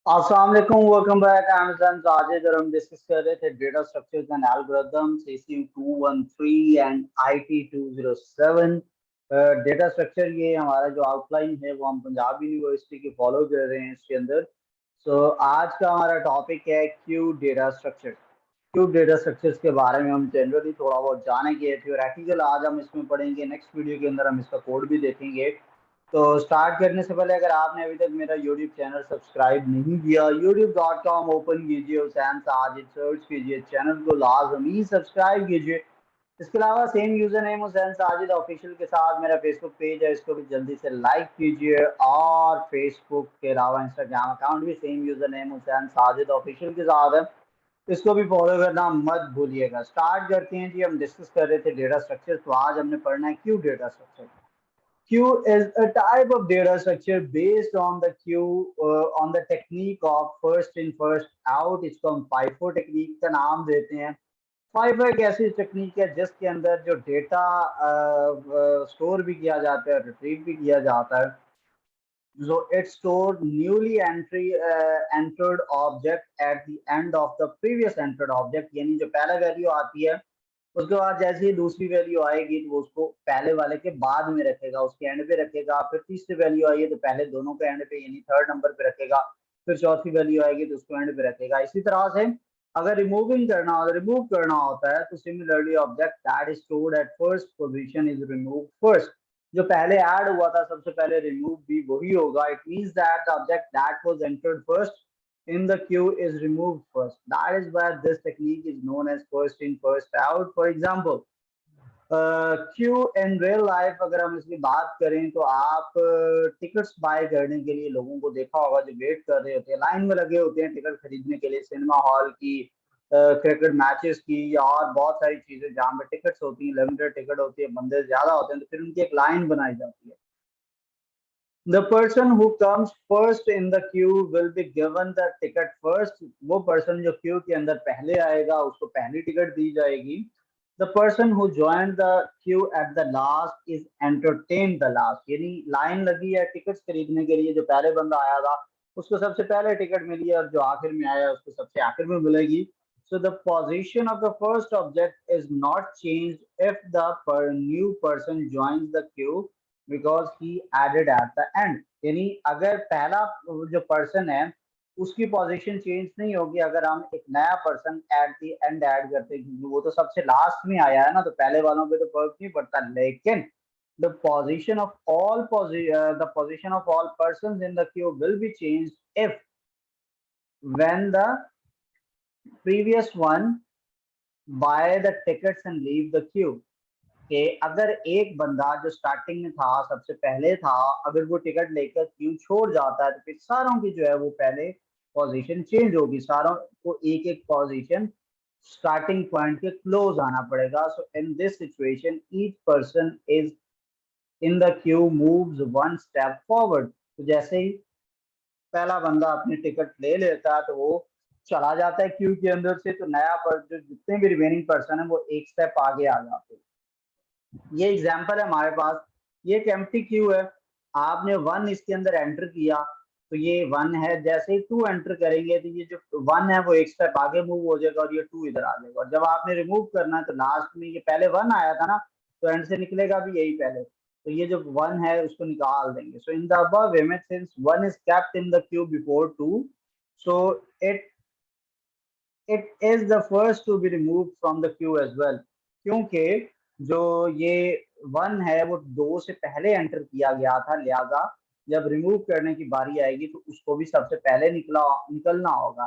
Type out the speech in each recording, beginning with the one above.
अस्सलाम वालेकुम, welcome back. I am Sajid और हम डिस्कस कर रहे थे data structures and algorithms ACU 213 and IT 207। Data structure ये हमारा जो आउटलाइन है वो हम पंजाब यूनिवर्सिटी की फॉलो कर रहे हैं इसके अंदर। आज का हमारा टॉपिक है Q data structure. Q data structures के बारे में हम जनरली थोड़ा बहुत जानेंगे, थ्योरेटिकल आज हम इसमें पढ़ेंगे, नेक्स्ट वीडियो के अंदर हम इसका कोड भी देखेंगे। तो स्टार्ट करने से पहले अगर आपने अभी तक मेरा यूट्यूब चैनल सब्सक्राइब नहीं किया, youtube.com ओपन कीजिए, हुसैन साजिद सर्च कीजिए, चैनल को लाजमी सब्सक्राइब कीजिए। इसके अलावा same user name Hussain Sajid official के साथ मेरा फेसबुक पेज है, इसको भी जल्दी से लाइक कीजिए। और फेसबुक के अलावा इंस्टाग्राम अकाउंट भी same user name Hussain Sajid official के साथ है, इसको भी फॉलो करना मत भूलिएगा। स्टार्ट करते हैं जी। हम डिस्कस कर रहे थे डेटा स्ट्रक्चर, तो आज हमने पढ़ना है Q data structure. Q is a type of data structure based on the on the technique of first in first out। इसको हम FIFO टेक्निक का नाम देते हैं। FIFO एक ऐसी टेक्निक है जिसके अंदर जो डेटा स्टोर भी किया जाता है, रिट्रीव भी किया जाता है। So it stored newly entered object at the end of the previous entered object। यानी जो पहला वैल्यू आती है उसके बाद जैसे ही दूसरी वैल्यू आएगी तो वो उसको पहले वाले के बाद में रखेगा, उसके एंड पे रखेगा। फिर तीसरी वैल्यू आई है तो पहले दोनों के एंड पे यानी थर्ड नंबर पे रखेगा। फिर चौथी वैल्यू आएगी तो उसको एंड पे रखेगा। इसी तरह से अगर रिमूव करना होता है तो similarly object that is stored at first position is remove first. जो पहले ऐड हुआ था सबसे पहले रिमूव भी वही होगा। It means that the object that was entered first in the queue is removed first। That is why this technique is known as first in first out। For example, Q in real life अगर हम इसकी बात करें तो आप tickets bye करने के लिए लोगों को देखा होगा जो वेट कर रहे होते हैं, लाइन में लगे होते हैं टिकट खरीदने के लिए, सिनेमा हॉल की, क्रिकेट मैचेस की या और बहुत सारी चीजें जहाँ पे टिकट्स होती हैं, लिमिटेड टिकट होती है, बंदे ज्यादा होते हैं, तो फिर उनकी एक लाइन बनाई जाती है। The person who comes first in the queue will be given the ticket first। वो person जो queue के अंदर पहले आएगा उसको पहली टिकट दी जाएगी। The person who joined the queue at the last is entertained the last। यानी लाइन लगी है टिकट्स खरीदने के लिए, जो पहले बंदा आया था उसको सबसे पहले टिकट मिली है और जो आखिर में आया उसको सबसे आखिर में मिलेगी। So the position of the first object is not changed if the new person joins the queue because he added at the end। यानी अगर पहला जो पर्सन है उसकी पोजीशन चेंज नहीं होगी अगर हम एक नया person at the end add करते हैं, क्योंकि वो तो सबसे लास्ट में आया है ना, तो पहले वालों पे तो फर्क नहीं पड़ता। लेकिन the position of the position of all persons in the queue will be changed if when the previous one buy the tickets and leave the queue। कि अगर एक बंदा जो स्टार्टिंग में था सबसे पहले था, अगर वो टिकट लेकर क्यू छोड़ जाता है तो फिर सारों की जो है वो पहले पोजीशन चेंज होगी, सारों को एक एक पोजीशन स्टार्टिंग पॉइंट के क्लोज आना पड़ेगा। So in this situation each person is in the queue moves one step forward. तो जैसे ही पहला बंदा अपनी टिकट ले लेता है तो वो चला जाता है क्यू के अंदर से, तो नया पर जो जितने भी रिमेनिंग पर्सन है वो एक स्टेप आगे आ जाते हैं। ये एग्जांपल है हमारे पास, ये एक एम्प्टी क्यू है, आपने वन इसके अंदर एंटर किया तो ये वन है। जैसे ही टू एंटर करेंगे तो ये जो वन है वो एक स्टेप आगे मूव हो जाएगा और ये टू इधर आ जाएगा। और जब आपने रिमूव करना है तो लास्ट में ये पहले वन आया था ना, तो एंड से निकलेगा भी यही पहले, तो ये जो वन है उसको निकाल देंगे। So in the above image since one is kept in the queue before two, so it it is the first to be remove from the queue as well. क्योंकि जो ये वन है वो दो से पहले एंटर किया गया था, लिहाजा जब रिमूव करने की बारी आएगी तो उसको भी सबसे पहले निकलना होगा,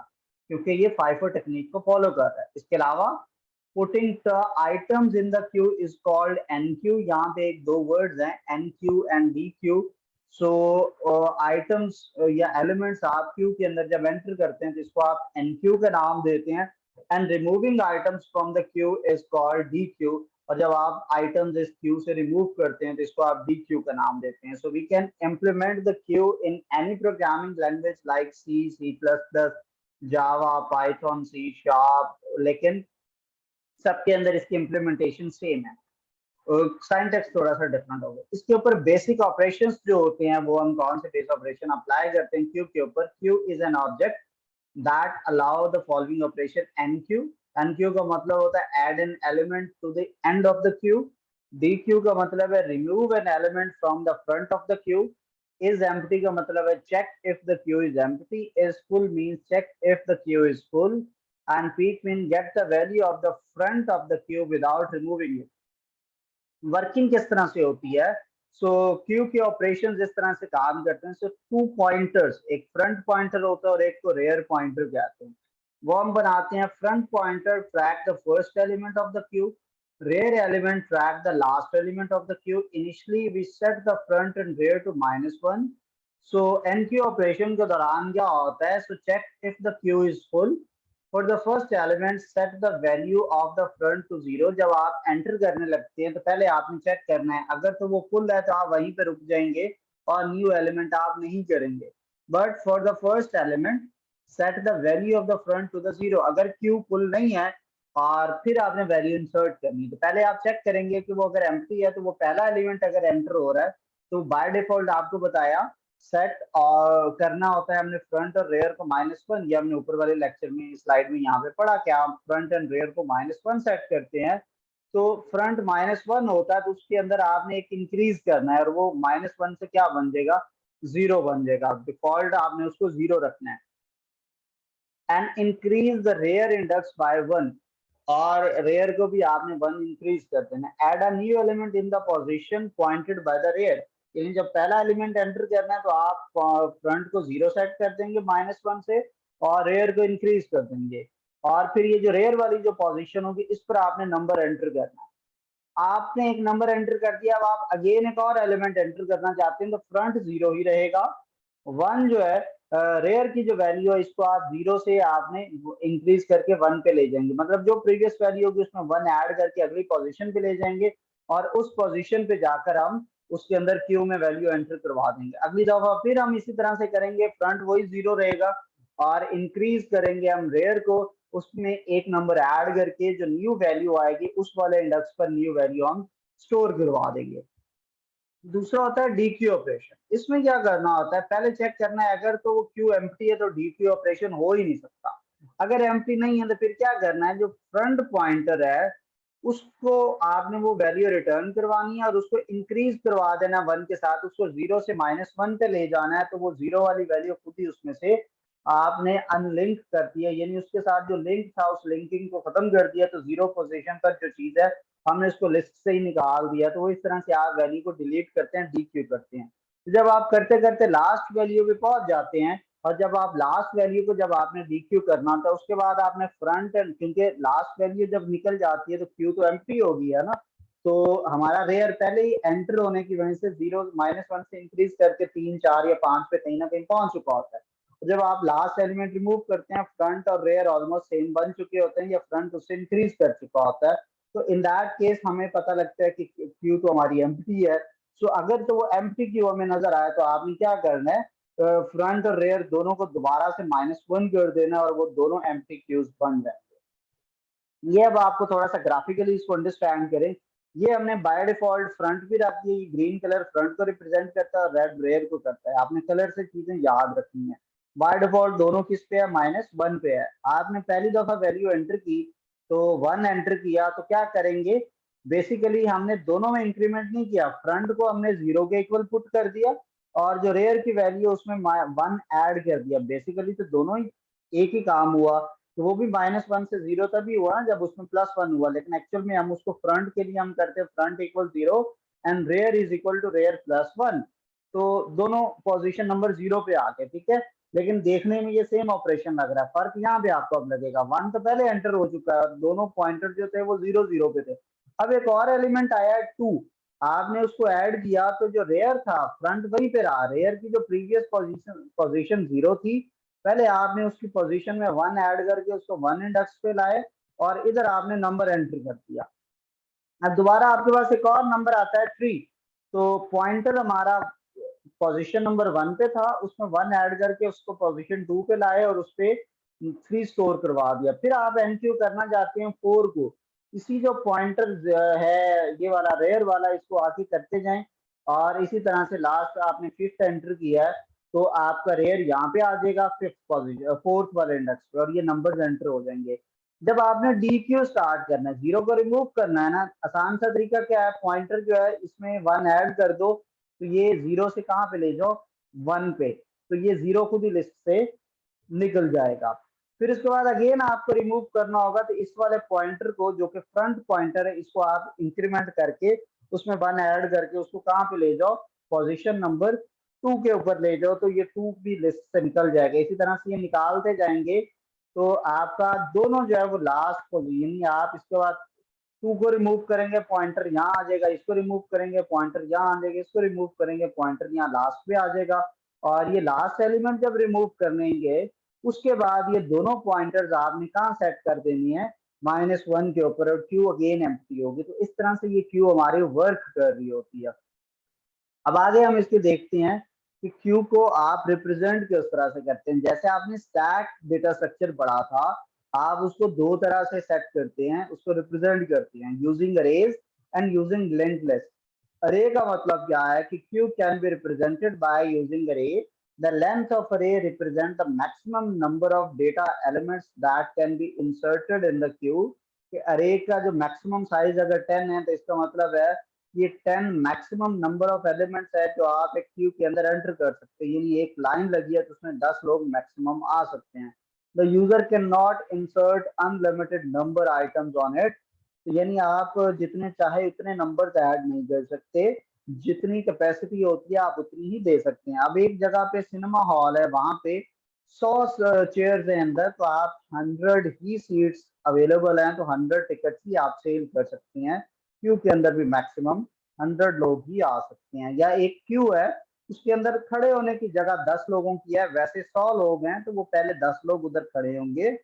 क्योंकि ये फाइफो टेक्निक को फॉलो कर रहा है। इसके अलावा putting the items in the queue is called enqueue. यहाँ पे एक दो वर्ड्स हैं, enqueue and dequeue. So items या एलिमेंट्स आप क्यू के अंदर जब एंटर करते हैं तो इसको आप एन क्यू का नाम देते हैं, and removing items from the queue is called D Q. और जब आप आइटम्स इस क्यू से रिमूव करते हैं तो इसको आप डी क्यू का नाम देते हैं। So we can implement the queue in any programming language like C, C plus plus, Java, Python, C sharp, लेकिन सबके अंदर इसकी इम्प्लीमेंटेशन सेम है। साइंटेक्स थोड़ा सा डिफरेंट होगा। इसके ऊपर बेसिक ऑपरेशंस जो होते हैं वो हम कौन से बेसिक ऑपरेशन अप्लाई करते हैं क्यू के ऊपर। Queue is an object that allow the following operation enqueue. Enqueue का मतलब होता है add an element to the end of the queue. Dequeue का मतलब है remove an element from the front of the queue. Is empty का मतलब है check if the queue is empty. Is full means check if the queue is full. And peek mean get the value of the front of the Q without removing it. Working किस तरह से होती है? सो Q के operation जिस तरह से काम करते हैं, सो टू पॉइंटर्स, एक फ्रंट पॉइंटर होता है और एक को रेयर पॉइंटर कहते हैं। वो हम बनाते हैं front pointer track the first element of the queue, rear element track the last element of the queue. Initially we set the front and rear to -1। So enqueue operation के दौरान क्या होता है? So check if the queue is full. For the first element set the value of the front to 0। जब आप enter करने लगते हैं तो पहले आपने चेक करना है, अगर तो वो फुल है तो आप वहीं पे रुक जाएंगे और न्यू एलिमेंट आप नहीं करेंगे। But for the first element set the value of the front to the 0। अगर क्यू फुल नहीं है और फिर आपने वैल्यू इंसर्ट करनी है तो पहले आप चेक करेंगे कि वो अगर एम्प्टी है तो वो पहला एलिमेंट अगर एंटर हो रहा है तो बाय डिफॉल्ट आपको बताया सेट और करना होता है हमने फ्रंट और रेयर को -1। ये हमने ऊपर वाले लेक्चर में स्लाइड में यहाँ पे पढ़ा कि आप फ्रंट एंड रेयर को -1 सेट करते हैं। तो फ्रंट -1 होता है तो उसके अंदर आपने एक इंक्रीज करना है और वो -1 से क्या बन जाएगा? 0 बन जाएगा। डिफॉल्ट आपने उसको 0 रखना है। And increase the rear index by 1। और रेयर को भी आपने 1 इंक्रीज कर देना। Add a new element in the position pointed by the rear. यानी जब पहला एलिमेंट एंटर करना है तो आप फ्रंट को 0 सेट कर देंगे -1 से और रेयर को इंक्रीज कर देंगे। और फिर ये जो रेयर वाली जो पोजीशन होगी इस पर आपने नंबर एंटर करना है। आपने एक नंबर एंटर कर दिया, अब आप अगेन एक और एलिमेंट एंटर करना चाहते हैं तो फ्रंट 0 ही रहेगा। 1 जो है रेयर की जो वैल्यू है इसको आप 0 से आपने इंक्रीज करके 1 पे ले जाएंगे। मतलब जो प्रीवियस वैल्यू होगी उसमें 1 ऐड करके अगली पोजीशन पे ले जाएंगे और उस पोजीशन पे जाकर हम उसके अंदर क्यू में वैल्यू एंटर करवा देंगे। अगली दफा फिर हम इसी तरह से करेंगे, फ्रंट वही 0 रहेगा और इंक्रीज करेंगे हम रेयर को, उसमें एक नंबर ऐड करके जो न्यू वैल्यू आएगी उस वाले इंडेक्स पर न्यू वैल्यू हम स्टोर करवा देंगे। दूसरा होता है डी क्यू ऑपरेशन। इसमें क्या करना होता है? पहले चेक करना है अगर तो वो क्यू एम्प्टी है तो डी क्यू ऑपरेशन हो ही नहीं सकता। अगर एम्प्टी नहीं है तो फिर क्या करना है? जो फ्रंट पॉइंटर है उसको आपने वो वैल्यू रिटर्न करवानी है और उसको इंक्रीज करवा देना 1 के साथ। उसको 0 से -1 पे ले जाना है तो वो 0 वाली वैल्यू खुद ही उसमें से आपने अनलिंक कर दिया, यानी उसके साथ जो लिंक था उस लिंकिंग को खत्म कर दिया। तो 0 पोजीशन पर जो चीज है हमने इसको लिस्ट से ही निकाल दिया। तो वो इस तरह से आप वैल्यू को डिलीट करते हैं, डीक्यू करते हैं। तो जब आप करते करते लास्ट वैल्यू पे पहुंच जाते हैं और जब आप लास्ट वैल्यू को जब आपने डीक्यू करना था उसके बाद आपने फ्रंट एंड, क्योंकि लास्ट वैल्यू जब निकल जाती है तो क्यू तो एम्प्टी हो गई है ना, तो हमारा रेयर पहले ही एंटर होने की वजह से 0 -1 से इंक्रीज करके 3 4 या 5 पे कहीं ना कहीं पहुंच चुका होता है। जब आप लास्ट एलिमेंट रिमूव करते हैं फ्रंट और रेयर ऑलमोस्ट सेम बन चुके होते हैं या फ्रंट उससे इंक्रीज कर चुका होता है, तो इन दैट केस हमें पता लगता है कि क्यू तो हमारी एम्प्टी है। सो अगर तो वो एम्प्टी क्यू हमें नजर आए तो आपने क्या करना है? फ्रंट और रेयर दोनों को दोबारा से -1 कर देना और वो दोनों एम्प्टी क्यूज बन जाएंगे। ये अब आपको थोड़ा सा ग्राफिकली इसको अंडरस्टैंड करें। ये हमने बाय डिफॉल्ट फ्रंट भी रख दी, ग्रीन कलर फ्रंट को रिप्रेजेंट करता है और रेड रेयर को करता है। आपने कलर से चीजें याद रखनी है। बाय डिफॉल्ट दोनों किस पे है? -1 पे है। आपने पहली दफा वैल्यू एंटर की तो 1 एंटर किया तो क्या करेंगे? बेसिकली हमने दोनों में इंक्रीमेंट नहीं किया, फ्रंट को हमने 0 के इक्वल पुट कर दिया और जो रेयर की वैल्यू उसमें 1 ऐड कर दिया। बेसिकली तो दोनों ही एक ही काम हुआ। तो वो भी -1 से 0 तभी हुआ जब उसमें +1 हुआ, लेकिन एक्चुअल में हम उसको फ्रंट के लिए हम करते हैं front equal 0 and rear is equal to rear +1। तो दोनों पोजीशन नंबर 0 पे आ गए, ठीक है। लेकिन देखने में ये सेम ऑपरेशन लग रहा है, फर्क यहाँ पे आपको अब लगेगा। 1 तो पहले एंटर हो चुका है, दोनों पॉइंटर जो थे वो 0 0 पे थे। अब एक और एलिमेंट आया है 2, आपने उसको ऐड किया तो जो रेयर था फ्रंट वहीं पे रहा। रेयर की जो प्रीवियस पोजीशन 0 थी, पहले आपने उसकी पोजीशन में 1 ऐड करके उसको 1 इंडेक्स पे लाए और इधर आपने नंबर एंटर कर दिया। अब दोबारा आपके पास एक और नंबर आता है 3, तो पॉइंटर हमारा पोजीशन नंबर 1 पे था, उसमें 1 ऐड करके उसको पोजीशन 2 पे लाए और उस पे 3 स्टोर करवा दिया। फिर आप एनक्यू करना चाहते हैं 4 को, इसी जो पॉइंटर है ये वाला रेयर वाला, इसको आगे करते जाएं और इसी तरह से लास्ट आपने फिफ्थ एंटर किया है तो आपका रेयर यहाँ पे आ जाएगा फिफ्थ पोजीशन, फोर्थ वाले इंडेक्स पे, और ये नंबर्स एंटर हो जाएंगे। जब आपने डी क्यू स्टार्ट करना है, जीरो को रिमूव करना है ना, आसान सा तरीका क्या है, पॉइंटर जो है इसमें वन ऐड कर दो, तो ये जीरो से कहाँ पे ले जाओ, वन पे, तो ये जीरो खुद ही लिस्ट से निकल जाएगा। फिर उसके बाद अगेन आपको रिमूव करना होगा, तो इस वाले पॉइंटर को जो कि फ्रंट पॉइंटर है, इसको आप इंक्रीमेंट करके उसमें वन ऐड करके उसको कहाँ पे ले जाओ, पोजीशन नंबर टू के ऊपर ले जाओ, तो ये टू भी लिस्ट से निकल जाएगा। इसी तरह से ये निकालते जाएंगे तो आपका दोनों जो है वो लास्ट पोजीशन, आप इसके बाद टू को रिमूव करेंगे पॉइंटर यहाँ आ जाएगा, इसको रिमूव करेंगे पॉइंटर यहाँ आ जाएगा, इसको रिमूव करेंगे पॉइंटर यहाँ लास्ट पे आ जाएगा। और ये लास्ट एलिमेंट जब रिमूव करेंगे उसके बाद ये दोनों पॉइंटर्स आपने कहाँ सेट कर देनी है, -1 के ऊपर, और क्यू अगेन एम्प्टी होगी। तो इस तरह से ये क्यू हमारी वर्क कर रही होती है। अब आगे हम इसके देखते हैं कि क्यू को आप रिप्रेजेंट किस तरह से करते हैं। जैसे आपने स्टैक डेटा स्ट्रक्चर पढ़ा था, आप उसको दो तरह से सेट करते हैं, उसको रिप्रेजेंट करते हैं, using arrays and using linked list. अरे का मतलब क्या है कि Q can be represented by using अरे। द लेंथ ऑफ अरे represent the maximum number of data elements that can be inserted in the Q. कि अरे का जो मैक्सिमम साइज अगर 10 है तो इसका मतलब है ये 10 मैक्सिमम नंबर ऑफ एलिमेंट्स है जो आप एक क्यू के अंदर एंटर कर सकते हैं। यानी एक लाइन लगी है तो उसमें 10 लोग मैक्सिमम आ सकते हैं। The user can not insert unlimited number items on it. तो यानी आप जितने चाहे उतने नंबर ऐड नहीं कर सकते, जितनी कैपेसिटी होती है आप उतनी ही दे सकते हैं। अब एक जगह पे सिनेमा हॉल है, वहां पे 100 चेयर है अंदर, तो आप 100 ही सीट्स अवेलेबल हैं, तो 100 टिकट ही आप सेल कर सकते हैं। क्यू के अंदर भी मैक्सिमम 100 लोग ही आ सकते हैं। या एक क्यू है उसके अंदर खड़े होने की जगह 10 लोगों की है, वैसे 100 लोग हैं तो वो पहले 10 लोग उधर खड़े होंगे।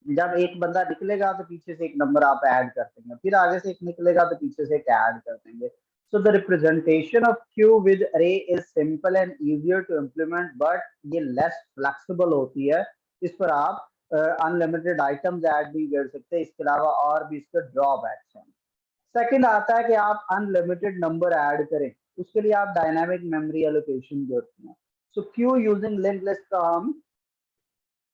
जब एक बंदा निकलेगा तो पीछे से एक नंबर आप ऐड कर देंगे, फिर आगे से एक निकलेगा तो पीछे से एक ऐड कर देंगे। So the representation of queue with array is simple and easier to implement, but ये लेस फ्लेक्सिबल होती है। इस पर आप अनलिमिटेड आइटम्स ऐड भी कर सकते हैं, इसके अलावा और भी इसके ड्रॉबैक्स हैं। सेकंड आता है कि आप अनलिमिटेड नंबर ऐड करें, उसके लिए आप डायनामिक मेमोरी एलोकेशन करते हैं। सो क्यू यूजिंग लिंक्ड लिस्ट का हम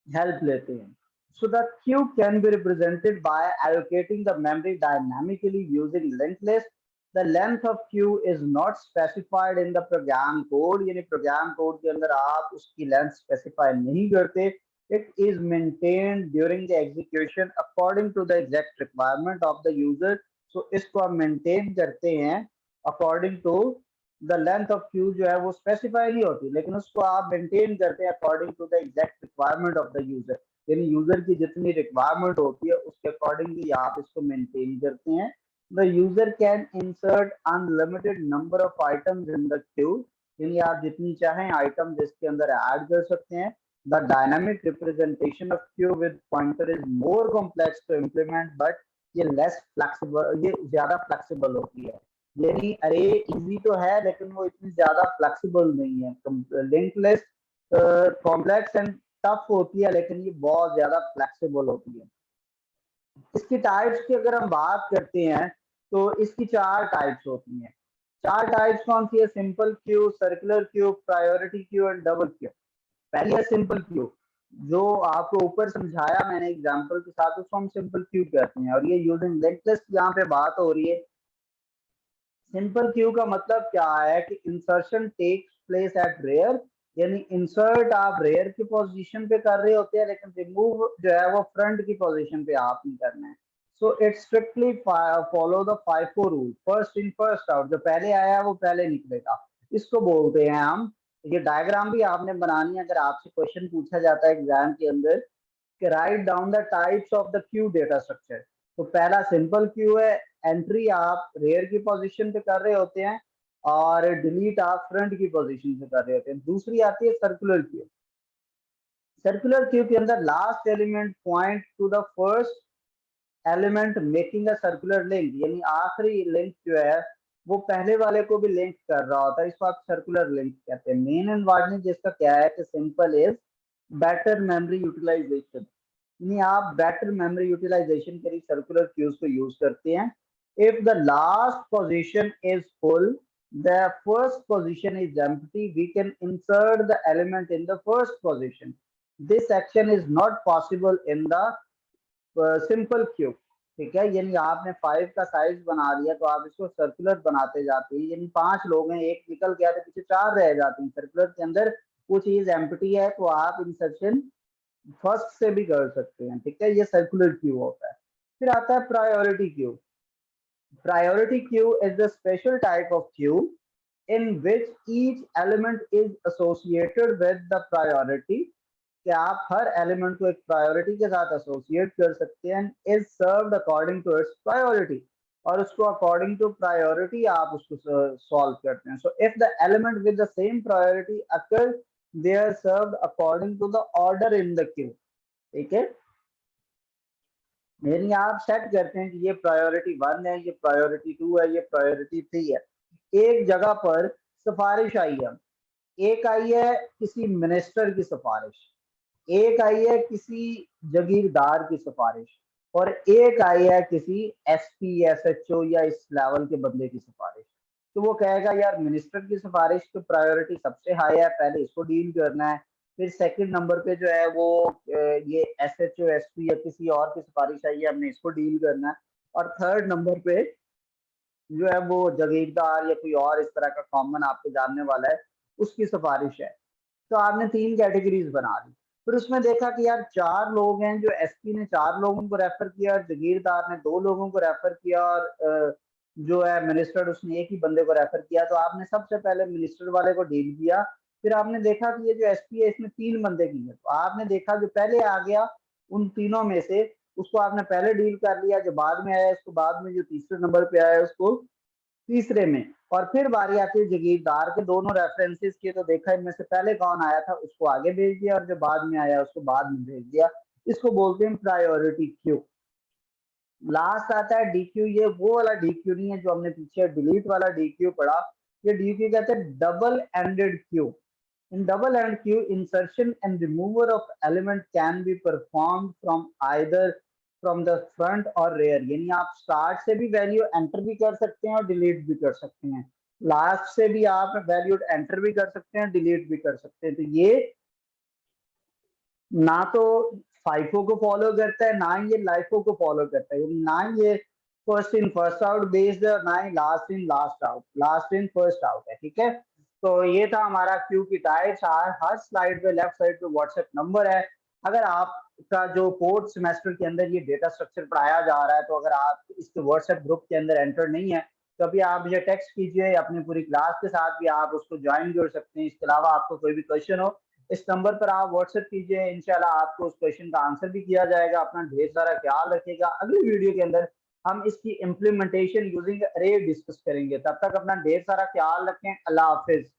हेल्प लेते हैं। So the queue can be represented by allocating the memory dynamically using linked list. The length of queue is not specified in the program code, यानी program code के अंदर आप उसकी length specify नहीं करते। It is maintained during the execution according to the exact requirement of the user. So इसको हम maintain करते हैं according to the length of Q, जो है वो स्पेसिफाई नहीं होती, लेकिन उसको आप मेंटेन करते हैं according to the exact requirement of the user. यानी यूजर की जितनी रिक्वायरमेंट होती है उसके अकॉर्डिंगली आप इसको मेंटेन करते हैं। The user can insert unlimited number of items in the Q, यानी आप जितनी चाहें आइटम इसके अंदर ऐड कर सकते हैं। The dynamic representation of queue with pointer is more complex to implement, but ये लेस फ्लेक्सिबल, ये ज्यादा फ्लेक्सिबल होती है। यानी अरे इजी तो है लेकिन वो इतनी ज्यादा फ्लेक्सिबल नहीं है। Link list complex and tough होती है, लेकिन ये बहुत ज्यादा फ्लेक्सिबल होती है। इसकी टाइप्स की अगर हम बात करते हैं तो इसकी चार टाइप्स होती हैं। चार टाइप्स कौन सी है? Simple Q, circular queue, priority queue and double Q. पहली है सिंपल क्यू, जो आपको ऊपर समझाया मैंने एग्जांपल के साथ, उसको हम सिंपल क्यू कहते हैं। और ये यूजिंग लिंक्ड लिस्ट यहाँ पे बात हो रही है। सिंपल क्यू का मतलब क्या है कि insertion takes place at rear, यानी इंसर्ट आप रेयर की पोजीशन पे कर रहे होते हैं, लेकिन रिमूव जो है वो फ्रंट की पोजीशन पे आप नहीं करना है। So it strictly follow the FIFO rule, first in first out, जो पहले आया है वो पहले निकलेगा, इसको बोलते हैं हम। ये डायग्राम भी आपने बनानी है, अगर आपसे क्वेश्चन पूछा जाता है एग्जाम के अंदर कि write down the types of the Q data structure, तो पहला सिंपल क्यू है, एंट्री आप रेयर की पोजीशन पे कर रहे होते हैं और डिलीट आप फ्रंट की पोजीशन से कर रहे होते हैं। दूसरी आती है सर्कुलर क्यू। सर्कुलर क्यू के अंदर last element point two the first element making a circular link, यानी आखिरी लिंक जो है वो पहले वाले को भी लिंक कर रहा होता है, इसको आप सर्कुलर लिंक कहते हैं। मेन एडवांटेज इसका क्या है कि simple is better memory utilization, यानी आप बेटर मेमोरी यूटिलाइजेशन के लिए सर्कुलर क्यूज को यूज करते हैं। If the last position is full, the first position is empty, we can insert the element in the first position. This action is not possible in the simple queue. ठीक है, यानी आपने 5 का size बना दिया तो आप इसको सर्कुलर बनाते जाते हैं, यानी 5 लोग हैं, एक निकल गया तो पीछे 4 रह जाते हैं। सर्कुलर के अंदर वो चीज एम्प्टी है तो आप इंसर्शन फर्स्ट से भी कर सकते हैं। ठीक है, ये सर्कुलर क्यू होता है। फिर आता है priority queue. Priority queue is the special type of Q in which each element is associated with the priority, कि आप हर एलिमेंट को एक प्रायोरिटी के साथ एसोसिएट कर सकते हैं। Is served according to its priority, और उसको अकॉर्डिंग टू प्रायोरिटी आप उसको सॉल्व करते हैं। So if the element with the same priority occur, they are served according to the order in the queue. ठीक है, यानी आप सेट करते हैं कि ये प्रायोरिटी 1 है, ये प्रायोरिटी 2 है, ये प्रायोरिटी 3 है। एक जगह पर सिफारिश आई है, एक आई है किसी मिनिस्टर की सिफारिश, एक आई है किसी जागीरदार की सिफारिश, और एक आई है किसी एसपी एसएचओ या इस लेवल के बंदे की सिफारिश। तो वो कहेगा यार मिनिस्टर की सिफारिश तो प्रायोरिटी सबसे हाई है, पहले इसको डील करना है। फिर सेकंड नंबर पे जो है वो ये एसएचओ एसपी या किसी और की सिफारिश आई है, हमने इसको डील करना है। और थर्ड नंबर पे जो है वो जागीरदार या कोई और इस तरह का कॉमन आपके जानने वाला है, उसकी सिफारिश है। तो आपने 3 कैटेगरीज बना दी। फिर उसमें देखा कि यार 4 लोग हैं, जो एसपी ने 4 लोगों को रेफर किया और जागीरदार ने 2 लोगों को रेफर किया, और जो है मिनिस्टर उसने एक ही बंदे को रेफर किया। तो आपने सबसे पहले मिनिस्टर वाले को डील किया। फिर आपने देखा कि ये जो एसपी है इसमें 3 बंदे की है, तो आपने देखा जो पहले आ गया उन तीनों में से उसको आपने पहले डील कर लिया, जो बाद में आया उसको बाद में, जो तीसरे नंबर पे आया उसको तीसरे में। और फिर बारी आती है जागीरदार के, दोनों रेफरेंसेस किए तो देखा इनमें से पहले कौन आया था उसको आगे भेज दिया, और जो बाद में आया उसको बाद में भेज दिया। इसको बोलते हैं प्रायोरिटी क्यू। लास्ट आता है डीक्यू। ये वो वाला डीक्यू नहीं है जो हमने पीछे डिलीट वाला डीक्यू पढ़ा। ये डीक्यू कहते हैं double ended queue. In double end queue, insertion and removal of element can be performed from either from the front or rear। यानी आप स्टार्ट से भी वैल्यू एंटर भी कर सकते हैं और डिलीट भी कर सकते हैं, लास्ट से भी आप वैल्यू एंटर भी कर सकते हैं, डिलीट भी कर सकते हैं। तो ये ना तो फाइफो को फॉलो करता है, ना ही ये लाइफो को फॉलो करता है, ना ही ये first in first out based है, ना ही last in last out, last in first out है। ठीक है, तो ये था हमारा क्यू की टाइप्स। हर स्लाइड पे लेफ्ट साइड पे व्हाट्सएप नंबर है। अगर आपका जो फोर्थ सेमेस्टर के अंदर ये डेटा स्ट्रक्चर पढ़ाया जा रहा है, तो अगर आप इसके व्हाट्सएप ग्रुप के अंदर एंटर नहीं है तो अभी आप मुझे टेक्स्ट कीजिए, अपनी पूरी क्लास के साथ भी आप उसको ज्वाइन कर सकते हैं। इसके अलावा आपको कोई भी क्वेश्चन हो, इस नंबर पर आप व्हाट्सएप कीजिए, इंशाल्लाह आपको उस क्वेश्चन का आंसर भी किया जाएगा। अपना ढेर सारा ख्याल रखिएगा। अगली वीडियो के अंदर हम इसकी इम्प्लीमेंटेशन यूजिंग अरे डिस्कस करेंगे। तब तक अपना ढेर सारा ख्याल रखें। अल्लाह हाफिज।